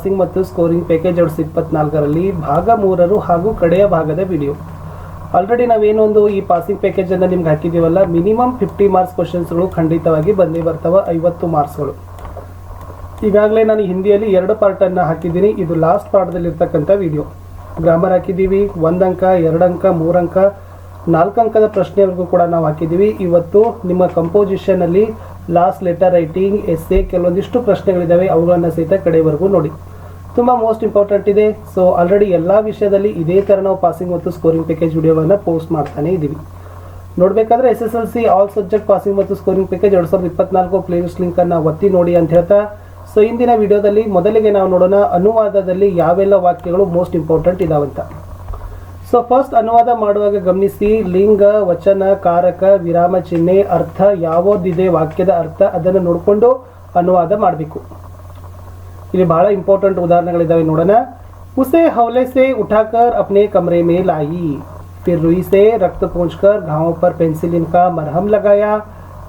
Passing ಮತ್ತು scoring package 2024ರಲ್ಲಿ ಭಾಗ 3 ಹಾಗೂ ಕಡೆಯ ಭಾಗದ ವಿಡಿಯೋ. ಆಲ್ರೆಡಿ ನಾವೇನೊಂದು ಈ ಪಾಸಿಂಗ್ ಪ್ಯಾಕೇಜನ್ನು ನಿಮ್ಗೆ ಹಾಕಿದ್ದೀವಲ್ಲ, ಮಿನಿಮಮ್ 50 ಮಾರ್ಕ್ಸ್ ಕ್ವಶನ್ಸ್ಗಳು ಖಂಡಿತವಾಗಿ ಬಂದೇ ಬರ್ತವೆ, 50 ಮಾರ್ಕ್ಸ್ಗಳು. ಈಗಾಗಲೇ ನಾನು ಹಿಂದಿಯಲ್ಲಿ 2 ಪಾರ್ಟನ್ನು ಹಾಕಿದ್ದೀನಿ. ಇದು ಲಾಸ್ಟ್ ಪಾರ್ಟ್ದಲ್ಲಿರ್ತಕ್ಕಂಥ ವಿಡಿಯೋ. ಗ್ರಾಮರ್ ಹಾಕಿದ್ದೀವಿ, 1 ಅಂಕ, 2 ಅಂಕ, 3 ಅಂಕ, 4 ಅಂಕದ ಪ್ರಶ್ನೆವರೆಗೂ ಕೂಡ ನಾವು ಹಾಕಿದ್ದೀವಿ. ಇವತ್ತು ನಿಮ್ಮ ಕಂಪೋಸಿಷನಲ್ಲಿ ಲಾಸ್ಟ್ ಲೆಟರ್ ರೈಟಿಂಗ್, ಎಸ್ಸೆ, ಕೆಲವೊಂದಿಷ್ಟು ಪ್ರಶ್ನೆಗಳಿದ್ದಾವೆ, ಅವುಗಳನ್ನು ಸಹಿತ ಕಡೆವರೆಗೂ ನೋಡಿ. ತುಂಬ ಮೋಸ್ಟ್ ಇಂಪಾರ್ಟೆಂಟ್ ಇದೆ. ಸೊ ಆಲ್ರೆಡಿ ಎಲ್ಲ ವಿಷಯದಲ್ಲಿ ಇದೇ ಥರ ನಾವು ಪಾಸಿಂಗ್ ಮತ್ತು ಸ್ಕೋರಿಂಗ್ ಪ್ಯಾಕೇಜ್ ವಿಡಿಯೋಗಳನ್ನು ಪೋಸ್ಟ್ ಮಾಡ್ತಾನೆ ಇದ್ದೀವಿ. ನೋಡಬೇಕಾದ್ರೆ SSLC ಆಲ್ ಸಬ್ಜೆಕ್ಟ್ ಪಾಸಿಂಗ್ ಮತ್ತು ಸ್ಕೋರಿಂಗ್ ಪ್ಯಾಕೇಜ್ 2024 ಪ್ಲೇಲಿಸ್ಟ್ ಲಿಂಕನ್ನು ಒತ್ತಿ ನೋಡಿ ಅಂತ ಹೇಳ್ತಾ, ಸೊ ಇಂದಿನ ವಿಡಿಯೋದಲ್ಲಿ ಮೊದಲಿಗೆ ನಾವು ನೋಡೋಣ ಅನುವಾದದಲ್ಲಿ ಯಾವೆಲ್ಲ ವಾಕ್ಯಗಳು ಮೋಸ್ಟ್ ಇಂಪಾರ್ಟೆಂಟ್ ಇದಾವಂತ. ಸೊ ಫಸ್ಟ್ ಅನುವಾದ ಮಾಡುವಾಗ ಗಮನಿಸಿ, ಲಿಂಗ, ವಚನ, ಕಾರಕ, ವಿರಾಮ ಚಿಹ್ನೆ, ಅರ್ಥ ಯಾವುದಿದೆ ವಾಕ್ಯದ ಅರ್ಥ ಅದನ್ನು ನೋಡಿಕೊಂಡು ಅನುವಾದ ಮಾಡಬೇಕು. ಇಲ್ಲಿ ಬಹಳ ಇಂಪಾರ್ಟೆಂಟ್ ಉದಾಹರಣೆಗಳಿದ್ದಾವೆ, ನೋಡೋಣ. ಉಸೆ हौले से उठाकर अपने कमरे में लाई, फिर रुई से रक्त पोंछकर घावों पर पेंसिलिन का मरहम लगाया,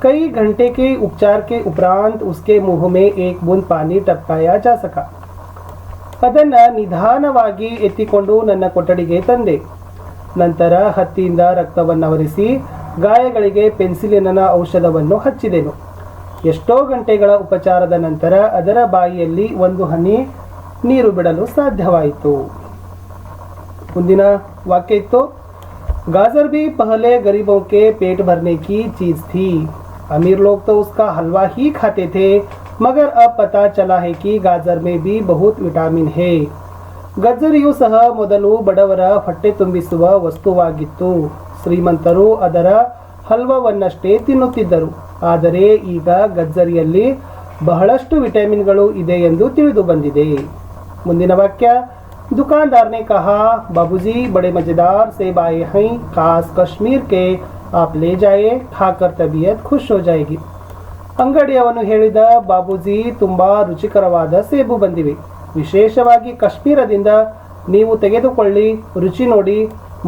कई घंटे के उपचार के उपरांत उसके मुंह में एक बूंद पानी टपकाया जा सका. ಅದನ್ನು ನಿಧಾನವಾಗಿ ಎತ್ತಿಕೊಂಡು ನನ್ನ ಕೊಠಡಿಗೆ ತಂದೆ. ನಂತರ ಹತ್ತಿಯಿಂದ ರಕ್ತವನ್ನು ಒರೆಸಿ ಗಾಯಗಳಿಗೆ ಪೆನ್ಸಿಲಿನ ಔಷಧವನ್ನು ಹಚ್ಚಿದೆನು. ಎಷ್ಟೋ ಗಂಟೆಗಳ ಉಪಚಾರದ ನಂತರ ಅದರ ಬಾಯಿಯಲ್ಲಿ ಒಂದು ಹನಿ ನೀರು ಬಿಡಲು ಸಾಧ್ಯವಾಯಿತು. ಮುಂದಿನ ವಾಕ್ಯ ಇತ್ತು, गाजर भी पहले गरीबों के पेट भरने की चीज थी. अमीर लोग तो उसका हलवा ही खाते थे, मगर अब पता चला है कि गाजर में भी बहुत विटामिन है. ಗಜ್ಜರಿಯು ಸಹ ಮೊದಲು ಬಡವರ ಹೊಟ್ಟೆ ತುಂಬಿಸುವ ವಸ್ತುವಾಗಿತ್ತು. ಶ್ರೀಮಂತರು ಅದರ ಹಲ್ವವನ್ನಷ್ಟೇ ತಿನ್ನುತ್ತಿದ್ದರು. ಆದರೆ ಈಗ ಗಜ್ಜರಿಯಲ್ಲಿ ಬಹಳಷ್ಟು ವಿಟಮಿನ್ಗಳು ಇದೆ ಎಂದು ತಿಳಿದು ಬಂದಿದೆ. ಮುಂದಿನ ವಾಕ್ಯ, दुकानदार ने कहा, बाबूजी बड़े मज़ेदार सेब आए हैं, खास कश्मीर के, आप ले जाए, खाकर तबीयत खुश हो जाएगी. ಅಂಗಡಿಯವನು ಹೇಳಿದ, ಬಾಬೂಜಿ ತುಂಬಾ ರುಚಿಕರವಾದ ಸೇಬು ಬಂದಿವೆ, ವಿಶೇಷವಾಗಿ ಕಾಶ್ಮೀರದಿಂದ, ನೀವು ತೆಗೆದುಕೊಳ್ಳಿ, ರುಚಿ ನೋಡಿ,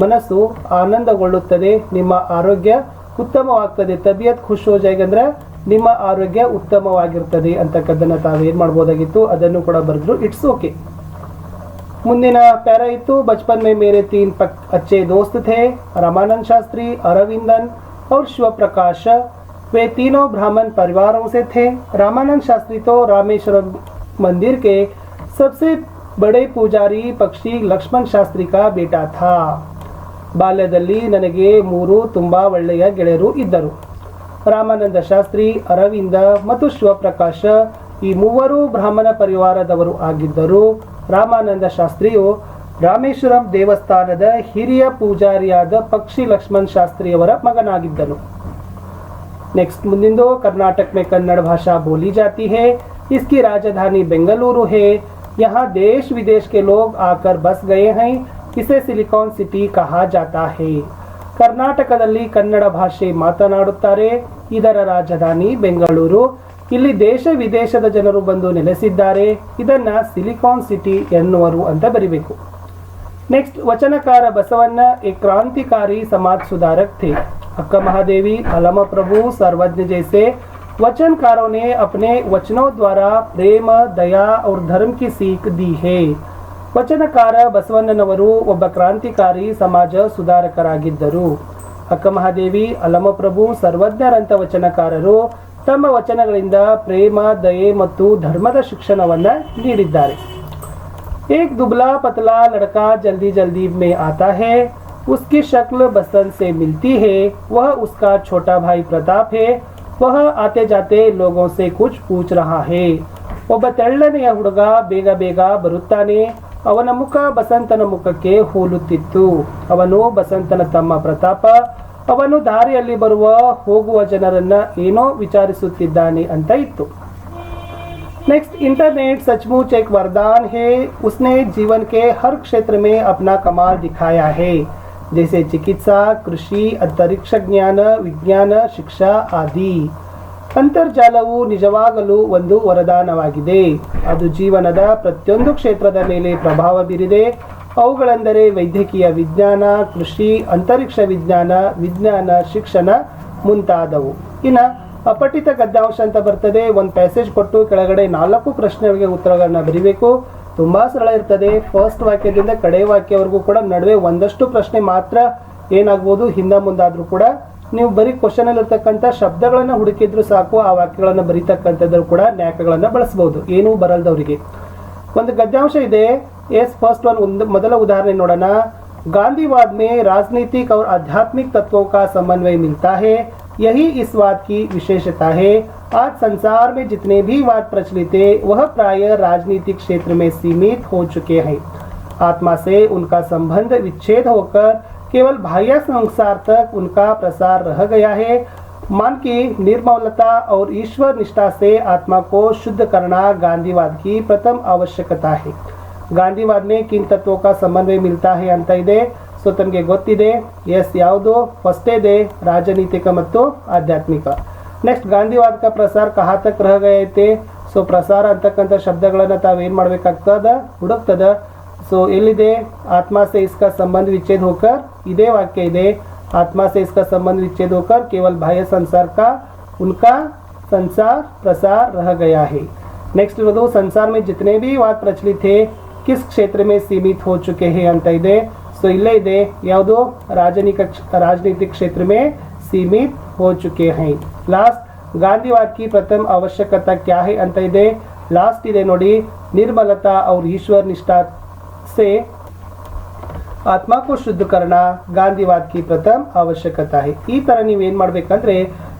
ಮನಸ್ಸು ಆನಂದಗೊಳ್ಳುತ್ತದೆ, ನಿಮ್ಮ ಆರೋಗ್ಯ ಉತ್ತಮವಾಗ್ತದೆ. ತಬಿಯತ್ ಖುಷ್ ಹೋ ಜಾಯೇಗಿ ಅಂದ್ರೆ ನಿಮ್ಮ ಆರೋಗ್ಯ ಉತ್ತಮವಾಗಿರ್ತದೆ ಅಂತಕ್ಕದ್ದನ್ನು ತಾವೇನು ಮಾಡ್ಬೋದಾಗಿತ್ತು, ಅದನ್ನು ಕೂಡ ಬರೆದ್ರು. It's okay. ಮುಂದಿನ ಪ್ಯಾರಾ ಇತ್ತು, बचपन में मेरे 3 अच्छे दोस्त थे, रामानंद शास्त्री, अरविंदन और शिव प्रकाश. वे तीनों ब्राह्मण परिवारों से थे. रामानंद शास्त्री तो रामेश्वरम मंदिर के सबसे बड़े पुजारी पक्षी लक्ष्मण शास्त्री का बेटा था. ಬಾಲ್ಯದಲ್ಲಿ ನನಗೆ 3 ತುಂಬ ಒಳ್ಳೆಯ ಗೆಳೆಯರು ಇದ್ದರು. ರಾಮಾನಂದ ಶಾಸ್ತ್ರಿ, ಅರವಿಂದ ಮತ್ತು ಶಿವಪ್ರಕಾಶ ಈ 3 ಬ್ರಾಹ್ಮಣ ಪರಿವಾರದವರು ಆಗಿದ್ದರು. ರಾಮಾನಂದ ಶಾಸ್ತ್ರಿಯು ರಾಮೇಶ್ವರಂ ದೇವಸ್ಥಾನದ ಹಿರಿಯ ಪೂಜಾರಿಯಾದ ಪಕ್ಷಿ ಲಕ್ಷ್ಮಣ್ ಶಾಸ್ತ್ರಿಯವರ ಮಗನಾಗಿದ್ದನು. नेक्स्ट मुंदिंदो, कर्नाटक में कन्नड़ भाषा बोली जाती है, इसकी राजधानी बेंगलुरु है, यहाँ देश विदेश के लोग आकर बस गए हैं, इसे सिलिकॉन सिटी कहा जाता है. ಕರ್ನಾಟಕದಲ್ಲಿ ಕನ್ನಡ ಭಾಷೆ ಮಾತನಾಡುತ್ತಾರೆ, ಇದರ ರಾಜಧಾನಿ ಬೆಂಗಳೂರು, ಇಲ್ಲಿ ದೇಶ ವಿದೇಶದ ಜನರು ಬಂದು ನೆಲೆಸಿದ್ದಾರೆ, ಇದನ್ನ ಸಿಲಿಕಾನ್ ಸಿಟಿ ಎನ್ನುವರು ಅಂತ ಬರಿಬೇಕು. नेक्स्ट, वचनकार बसवन्न एक क्रांतिकारी समाज सुधारक थे. अक्का महादेवी, अलम प्रभु, सर्वज्ञ जैसे वचनकारों ने अपने वचनों द्वारा प्रेम, दया और धर्म की सीख दी है. ವಚನಕಾರ ಬಸವಣ್ಣನವರು ಒಬ್ಬ ಕ್ರಾಂತಿಕಾರಿ ಸಮಾಜ ಸುಧಾರಕರಾಗಿದ್ದರು. ಅಕ್ಕ ಮಹಾದೇವಿ, ಅಲಮಪ್ರಭು, ಸರ್ವಜ್ಞರಂತ ವಚನಕಾರರು ತಮ್ಮ ವಚನಗಳಿಂದ ಪ್ರೇಮ, ದಯೆ ಮತ್ತು ಧರ್ಮದ ಶಿಕ್ಷಣವನ್ನು ನೀಡಿದ್ದಾರೆ. एक दुबला पतला लड़का जल्दी जल्दी में आता है, उसकी शक्ल बसंत से मिलती है, वह उसका छोटा भाई प्रताप है, वह आते जाते लोगों से कुछ पूछ रहा है. ಒಬ್ಬ ತೆಳ್ಳನೆಯ ಹುಡುಗ ಬೇಗ ಬೇಗ ಬರುತ್ತಾನೆ, ಅವನ ಮುಖ ಬಸಂತನ ಮುಖಕ್ಕೆ ಹೋಲುತ್ತಿತ್ತು. ಅವನು ಬಸಂತನ ತಮ್ಮ ಪ್ರತಾಪ, ಅವನು ದಾರಿಯಲ್ಲಿ ಬರುವ ಹೋಗುವ ಜನರನ್ನ ಏನೋ ವಿಚಾರಿಸುತ್ತಿದ್ದಾನೆ ಅಂತ ಇತ್ತು. नेक्स्ट, इंटरनेट सचमुच एक वरदान है, उसने जीवन के हर क्षेत्र में अपना कमाल दिखाया है, जैसे चिकित्सा, कृषि, अंतरिक्ष ज्ञान, विज्ञान, शिक्षा आदि. ಅಂತರ್ಜಾಲವು ನಿಜವಾಗಲೂ ಒಂದು ವರದಾನವಾಗಿದೆ. ಅದು ಜೀವನದ ಪ್ರತಿಯೊಂದು ಕ್ಷೇತ್ರದ ಮೇಲೆ ಪ್ರಭಾವ ಬೀರಿದೆ. ಅವುಗಳೆಂದರೆ ವೈದ್ಯಕೀಯ ವಿಜ್ಞಾನ, ಕೃಷಿ, ಅಂತರಿಕ್ಷ ವಿಜ್ಞಾನ, ವಿಜ್ಞಾನ, ಶಿಕ್ಷಣ ಮುಂತಾದವು. ಇನ್ನು ಅಪಠಿತ ಗದ್ಯಾಂಶ ಅಂತ ಬರ್ತದೆ. ಒಂದು ಪ್ಯಾಸೇಜ್ ಕೊಟ್ಟು ಕೆಳಗಡೆ 4 ಪ್ರಶ್ನೆಗಳಿಗೆ ಉತ್ತರಗಳನ್ನ ಬರೀಬೇಕು. ತುಂಬಾ ಸರಳ ಇರ್ತದೆ. ಫಸ್ಟ್ ವಾಕ್ಯದಿಂದ ಕಡೆ ವಾಕ್ಯವರೆಗೂ ಕೂಡ ನಡುವೆ ಒಂದಷ್ಟು ಪ್ರಶ್ನೆ ಮಾತ್ರ ಏನಾಗ್ಬೋದು ಹಿಂದೆ ಮುಂದಾದ್ರೂ ಕೂಡ ನೀವು ಬರೀ ಕ್ವಶನ್ ಅಲ್ಲಿ ಇರ್ತಕ್ಕಂಥ ಶಬ್ದಗಳನ್ನ ಹುಡುಕಿದ್ರು ಸಾಕು, ಆ ವಾಕ್ಯಗಳನ್ನ ಬರೀತಕ್ಕಂಥದ್ದು ಕೂಡ ನ್ಯಾಕಗಳನ್ನ ಬಳಸಬಹುದು, ಏನೂ ಬರಲ್ದವರಿಗೆ. ಒಂದು ಗದ್ಯಾಂಶ ಇದೆ. फर्स्ट ಮೊದಲ ಉದಾಹರಣೆ ನೋಡೋಣ. गांधीवाद में राजनीतिक और आध्यात्मिक तत्वों का समन्वय मिलता है, यही इस वाद की विशेषता है. आज संसार में जितने भी वाद प्रचलित है वह प्राय राजनीतिक क्षेत्र में सीमित हो चुके हैं. आत्मा से उनका संबंध विच्छेद होकर केवल बाह्य संसार तक उनका प्रसार रह गया है. मन की निर्मलता और ईश्वर निष्ठा से आत्मा को शुद्ध करना गांधीवाद की प्रथम आवश्यकता है. ಗಾಂಧಿವಾದ में किन तत्वों का समन्वय मिलता है ಅಂತ ಇದೆ. ಸೊ ತಮಗೆ ಗೊತ್ತಿದೆ. ಎಸ್, ಯಾವುದು ಫಸ್ಟ್ ಇದೆ, ರಾಜನೀತಿಕ ಮತ್ತು ಆಧ್ಯಾತ್ಮಿಕ. ನೆಕ್ಸ್ಟ್ ಗಾಂಧಿವಾದ का प्रसार कहाँ तक रह गए थे. ಸೊ ಪ್ರಸಾರ ಅಂತಕ್ಕಂಥ ಶಬ್ದಗಳನ್ನು ತಾವೇನು ಮಾಡಬೇಕಾಗ್ತದ, ಹುಡುಕ್ತದ. ಸೊ ಎಲ್ಲಿದೆ, ಆತ್ಮ से इसका संबंध विच्छेद होकर, ಇದೇ ವಾಕ್ಯ ಇದೆ. आत्मा से इसका संबंध विच्छेद होकर केवल बाह्य संसार का उनका संसार प्रसार रह गया है. नेक्स्ट इरोದು संसार में जितने भी वाद प्रचलित थे किस क्षेत्र में सीमित हो चुके हैं ಅಂತ ಇದೆ. ಸೊ ಇಲ್ಲೇ ಇದೆ, ಯಾವುದು राजनीतिक क्षेत्र में सीमित हो चुके हैं. लास्ट गांधीवाद की प्रथम आवश्यकता क्या है ಅಂತ ಇದೆ. लास्ट ಇದೆ ನೋಡಿ, निर्मलता और ईश्वर निष्ठा से ಆತ್ಮ को शुद्ध करना गांधीवाद की प्रथम आवश्यकता है. ಈ ತರ ನೀವು ಏನು ಮಾಡಬೇಕಂದ್ರೆ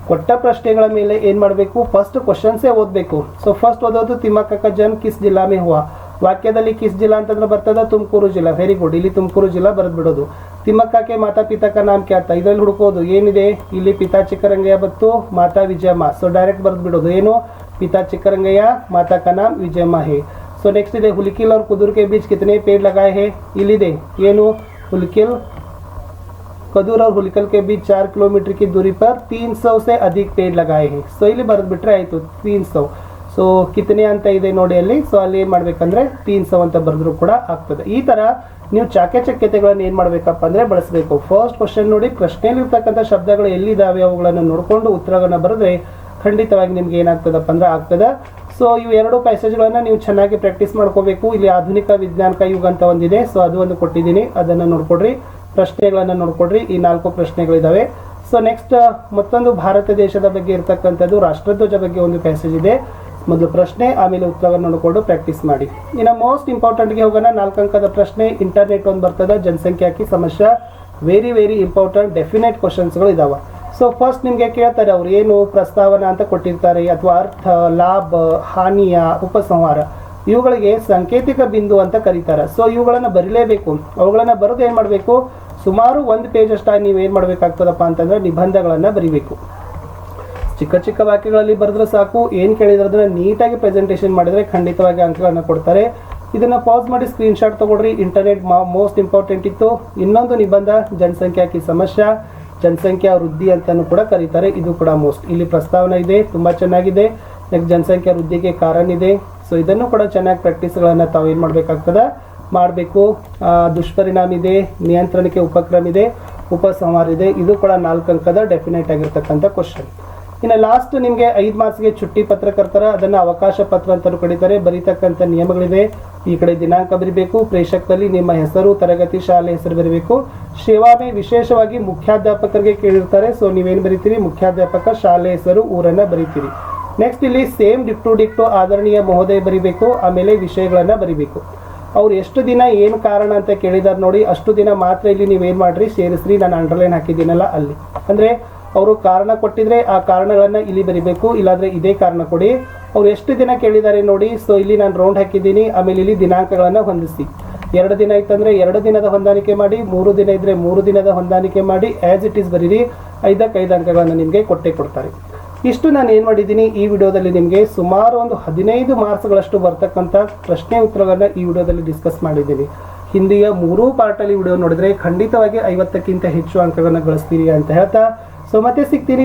ಕೊಟ್ಟ ಪ್ರಶ್ನೆಗಳ ಮೇಲೆ ಏನು ಮಾಡಬೇಕು, ಫಸ್ಟ್ ಕ್ವಶನ್ಸೇ ಓದಬೇಕು. ಸೊ ಫಸ್ಟ್ ಓದೋದು ತಿಮ್ಮಕ್ಕ का जन्म किस जिला में हुआ. ವಾಕ್ಯದಲ್ಲಿ ಕಿಸ್ ಜಿಲ್ಲಾ ಅಂತಂದ್ರೆ ಬರ್ತದ ತುಮಕೂರು ಜಿಲ್ಲಾ. ವೆರಿ ಗುಡ್, ಇಲ್ಲಿ ತುಮಕೂರು ಜಿಲ್ಲಾ ಬರೆದು ಬಿಡೋದು. ತಿಮ್ಮಕ್ಕಕ್ಕೆ ಮಾತಾ ಪಿತಾ का नाम क्या था, ಇದರಲ್ಲಿ ಹುಡುಕೋದು ಏನಿದೆ, ಇಲ್ಲಿ ಪಿತಾ ಚಿಕ್ಕರಂಗಯ್ಯ ಬತ್ತು, ಮಾತಾ ವಿಜಯಮ್ಮ. ಸೊ ಡೈರೆಕ್ಟ್ ಬರೆದು ಬಿಡೋದು, ಏನು ಪಿತಾ ಚಿಕ್ಕರಂಗಯ್ಯ, ಮಾತಾ का नाम ವಿಜಯಮ್ಮ है. ಸೊ ನೆಕ್ಸ್ಟ್ ಇದೆ ಹುಲಿಕಿಲ್ और कुदूर के बीच कितने पेड़ लगाए हैं. ಇಲ್ಲಿದೆ ಏನು, ಹುಲಿಕಿಲ್ कदूर और हुलिकल के बीच 4 किलोमीटर की दूरी पर 300 से अधिक पेड़ लगाए हैं. ಸೊ ಇಲ್ಲಿ ಬರೆದು ಬಿಟ್ರೆ ಆಯ್ತು 300. ಸೊ ಕಿತನೆ ಅಂತ ಇದೆ ನೋಡಿ ಅಲ್ಲಿ. ಸೊ ಅಲ್ಲಿ ಏನು ಮಾಡ್ಬೇಕಂದ್ರೆ 300 ಅಂತ ಬರೆದ್ರು ಕೂಡ ಆಗ್ತದೆ. ಈ ತರ ನೀವು ಚಾಕಚಕ್ಯತೆಗಳನ್ನು ಏನು ಮಾಡಬೇಕಪ್ಪ ಅಂದ್ರೆ ಬಳಸಬೇಕು. ಫಸ್ಟ್ ಕ್ವಶನ್ ನೋಡಿ, ಪ್ರಶ್ನೆಯಲ್ಲಿ ಇರ್ತಕ್ಕಂಥ ಶಬ್ದಗಳು ಎಲ್ಲಿದ್ದಾವೆ ಅವುಗಳನ್ನು ನೋಡಿಕೊಂಡು ಉತ್ತರಗಳನ್ನ ಬರೆದ್ರೆ ಖಂಡಿತವಾಗಿ ನಿಮ್ಗೆ ಏನಾಗ್ತದಪ್ಪ ಅಂದ್ರೆ ಆಗ್ತದೆ. ಸೊ ಇವು ಎರಡು ಪ್ಯಾಸೇಜ್ಗಳನ್ನ ನೀವು ಚೆನ್ನಾಗಿ ಪ್ರಾಕ್ಟೀಸ್ ಮಾಡ್ಕೋಬೇಕು. ಇಲ್ಲಿ ಆಧುನಿಕ ವಿಜ್ಞಾನಕ ಯುಗ ಅಂತ ಒಂದಿದೆ. ಸೊ ಅದು ಒಂದು ಕೊಟ್ಟಿದ್ದೀನಿ, ಅದನ್ನು ನೋಡ್ಕೊಡ್ರಿ. ಪ್ರಶ್ನೆಗಳನ್ನು ನೋಡ್ಕೊಡ್ರಿ. ಈ 4 ಪ್ರಶ್ನೆಗಳಿದಾವೆ. ಸೊ ನೆಕ್ಸ್ಟ್ ಮತ್ತೊಂದು ಭಾರತ ದೇಶದ ಬಗ್ಗೆ ಇರತಕ್ಕಂಥದ್ದು ರಾಷ್ಟ್ರಧ್ವಜ ಬಗ್ಗೆ ಒಂದು ಪ್ಯಾಸೇಜ್ ಇದೆ. ಮೊದಲು ಪ್ರಶ್ನೆ, ಆಮೇಲೆ ಉತ್ತರವನ್ನು ನೋಡಿಕೊಂಡು ಪ್ರಾಕ್ಟೀಸ್ ಮಾಡಿ. ಇನ್ನು ಮೋಸ್ಟ್ ಇಂಪಾರ್ಟೆಂಟ್ಗೆ ಹೋಗೋಣ. 4 ಅಂಕದ ಪ್ರಶ್ನೆ. ಇಂಟರ್ನೆಟ್ ಒಂದು ಬರ್ತದೆ, ಜನಸಂಖ್ಯಾಕಿ ಸಮಸ್ಯೆ. ವೆರಿ ವೆರಿ ಇಂಪಾರ್ಟೆಂಟ್ ಡೆಫಿನೆಟ್ ಕ್ವಶನ್ಸ್ಗಳು ಇದಾವೆ. ಸೊ ಫಸ್ಟ್ ನಿಮಗೆ ಕೇಳ್ತಾರೆ, ಅವ್ರು ಏನು ಪ್ರಸ್ತಾವನಾ ಅಂತ ಕೊಟ್ಟಿರ್ತಾರೆ, ಅಥವಾ ಅರ್ಥ, ಲಾಭ, ಹಾನಿಯ, ಉಪಸಂಹಾರ, ಇವುಗಳಿಗೆ ಸಾಂಕೇತಿಕ ಬಿಂದು ಅಂತ ಕರೀತಾರೆ. ಸೊ ಇವುಗಳನ್ನು ಬರೀಲೇಬೇಕು. ಅವುಗಳನ್ನು ಬರೆದು ಏನು ಮಾಡಬೇಕು, ಸುಮಾರು 1 ಪೇಜ್ ಅಷ್ಟು ನೀವು ಏನು ಮಾಡಬೇಕಾಗ್ತದಪ್ಪ ಅಂತಂದ್ರೆ ನಿಬಂಧಗಳನ್ನು ಬರೀಬೇಕು. ಚಿಕ್ಕ ಚಿಕ್ಕ ವಾಕ್ಯಗಳಲ್ಲಿ ಬರೆದ್ರೆ ಸಾಕು. ಏನು ಕೇಳಿದ್ರೆ ಅದನ್ನ ನೀಟಾಗಿ ಪ್ರೆಸೆಂಟೇಷನ್ ಮಾಡಿದ್ರೆ ಖಂಡಿತವಾಗಿ ಅಂಕಗಳನ್ನು ಕೊಡ್ತಾರೆ. ಇದನ್ನ ಪಾಸ್ ಮಾಡಿ ಸ್ಕ್ರೀನ್ಶಾಟ್ ತಗೊಳ್ರಿ. ಇಂಟರ್ನೆಟ್ ಮೋಸ್ಟ್ ಇಂಪಾರ್ಟೆಂಟ್ ಇತ್ತು. ಇನ್ನೊಂದು ನಿಬಂಧ ಜನಸಂಖ್ಯಾಕಿ ಸಮಸ್ಯೆ, ಜನಸಂಖ್ಯಾ ವೃದ್ಧಿ ಅಂತಾನು ಕೂಡ ಕರೀತಾರೆ. ಇದು ಕೂಡ ಮೋಸ್ಟ್. ಇಲ್ಲಿ ಪ್ರಸ್ತಾವನೆ ಇದೆ, ತುಂಬಾ ಚೆನ್ನಾಗಿದೆ. ನೆಕ್ಸ್ಟ್ ಜನಸಂಖ್ಯಾ ವೃದ್ಧಿಗೆ ಕಾರಣ ಇದೆ. ಸೊ ಇದನ್ನು ಕೂಡ ಚೆನ್ನಾಗಿ ಪ್ರಾಕ್ಟೀಸ್ಗಳನ್ನು ತಾವು ಏನು ಮಾಡಬೇಕಾಗ್ತದೆ, ಮಾಡಬೇಕು. ದುಷ್ಪರಿಣಾಮ ಇದೆ, ನಿಯಂತ್ರಣಕ್ಕೆ ಉಪಕ್ರಮ ಇದೆ, ಉಪಸಂಹಾರ ಇದೆ. ಇದು ಕೂಡ 4 ಅಂಕದ ಡೆಫಿನೆಟ್ ಆಗಿರ್ತಕ್ಕಂಥ ಕ್ವಶನ್. ಇನ್ನು ಲಾಸ್ಟ್ ನಿಮಗೆ 5 ಮಾರ್ಕ್ಸ್ಗೆ ಚುಟ್ಟಿ ಪತ್ರ ಕರ್ತಾರೆ. ಅದನ್ನು ಅವಕಾಶ ಪತ್ರ ಅಂತಲೂ ಕರೀತಾರೆ. ಬರೀತಕ್ಕಂಥ ನಿಯಮಗಳಿದೆ. ಈ ಕಡೆ ದಿನಾಂಕ ಬರೀಬೇಕು. ಪ್ರೇಷಕದಲ್ಲಿ ನಿಮ್ಮ ಹೆಸರು, ತರಗತಿ, ಶಾಲೆ ಹೆಸರು ಬರೀಬೇಕು. ಸೇವಾಮೆ ವಿಶೇಷವಾಗಿ ಮುಖ್ಯಾಧ್ಯಾಪಕರಿಗೆ ಕೇಳಿರ್ತಾರೆ. ಸೊ ನೀವೇನು ಬರೀತೀರಿ, ಮುಖ್ಯಾಧ್ಯಾಪಕ, ಶಾಲೆ ಹೆಸರು, ಊರನ್ನ ಬರೀತೀರಿ. ನೆಕ್ಸ್ಟ್ ಇಲ್ಲಿ ಸೇಮ್ ಡಿಕ್ಟು ಆದರಣೀಯ ಮಹೋದಯ ಬರೀಬೇಕು. ಆಮೇಲೆ ವಿಷಯಗಳನ್ನು ಬರೀಬೇಕು. ಅವ್ರು ಎಷ್ಟು ದಿನ ಏನು ಕಾರಣ ಅಂತ ಕೇಳಿದಾರೆ ನೋಡಿ, ಅಷ್ಟು ದಿನ ಮಾತ್ರ ಇಲ್ಲಿ ನೀವೇನು ಮಾಡ್ರಿ, ಸೇರಿಸ್ರಿ. ನಾನು ಅಂಡರ್ಲೈನ್ ಹಾಕಿದ್ದೀನಲ್ಲ ಅಲ್ಲಿ. ಅಂದರೆ ಅವರು ಕಾರಣ ಕೊಟ್ಟಿದ್ರೆ ಆ ಕಾರಣಗಳನ್ನು ಇಲ್ಲಿ ಬರೀಬೇಕು. ಇಲ್ಲಾಂದರೆ ಇದೇ ಕಾರಣ ಕೊಡಿ. ಅವ್ರು ಎಷ್ಟು ದಿನ ಕೇಳಿದ್ದಾರೆ ನೋಡಿ. ಸೊ ಇಲ್ಲಿ ನಾನು ರೌಂಡ್ ಹಾಕಿದ್ದೀನಿ. ಆಮೇಲೆ ಇಲ್ಲಿ ದಿನಾಂಕಗಳನ್ನು ಹೊಂದಿಸಿ. 2 ದಿನ ಇತ್ತಂದರೆ 2 ದಿನದ ಹೊಂದಾಣಿಕೆ ಮಾಡಿ, 3 ದಿನ ಇದ್ದರೆ 3 ದಿನದ ಹೊಂದಾಣಿಕೆ ಮಾಡಿ, ಆ್ಯಸ್ ಇಟ್ ಈಸ್ ಬರೀರಿ. 5ಕ್ಕೆ 5 ಅಂಕಗಳನ್ನು ನಿಮಗೆ ಕೊಡ್ತಾರೆ. ಇಷ್ಟು ನಾನು ಏನು ಮಾಡಿದ್ದೀನಿ, ಈ ವಿಡಿಯೋದಲ್ಲಿ ನಿಮಗೆ ಸುಮಾರು ಒಂದು 15 ಮಾರ್ಕ್ಸ್ಗಳಷ್ಟು ಬರ್ತಕ್ಕಂಥ ಪ್ರಶ್ನೆ ಉತ್ತರಗಳನ್ನು ಈ ವಿಡಿಯೋದಲ್ಲಿ ಡಿಸ್ಕಸ್ ಮಾಡಿದ್ದೀನಿ. ಹಿಂದಿಯ 3 ಪಾರ್ಟಲ್ಲಿ ವಿಡಿಯೋ ನೋಡಿದರೆ ಖಂಡಿತವಾಗಿ 50ಕ್ಕಿಂತ ಹೆಚ್ಚು ಅಂಕಗಳನ್ನು ಗಳಿಸ್ತೀರಿ ಅಂತ ಹೇಳ್ತಾ, ಸೊ ಮತ್ತೆ ಸಿಗ್ತೀನಿ.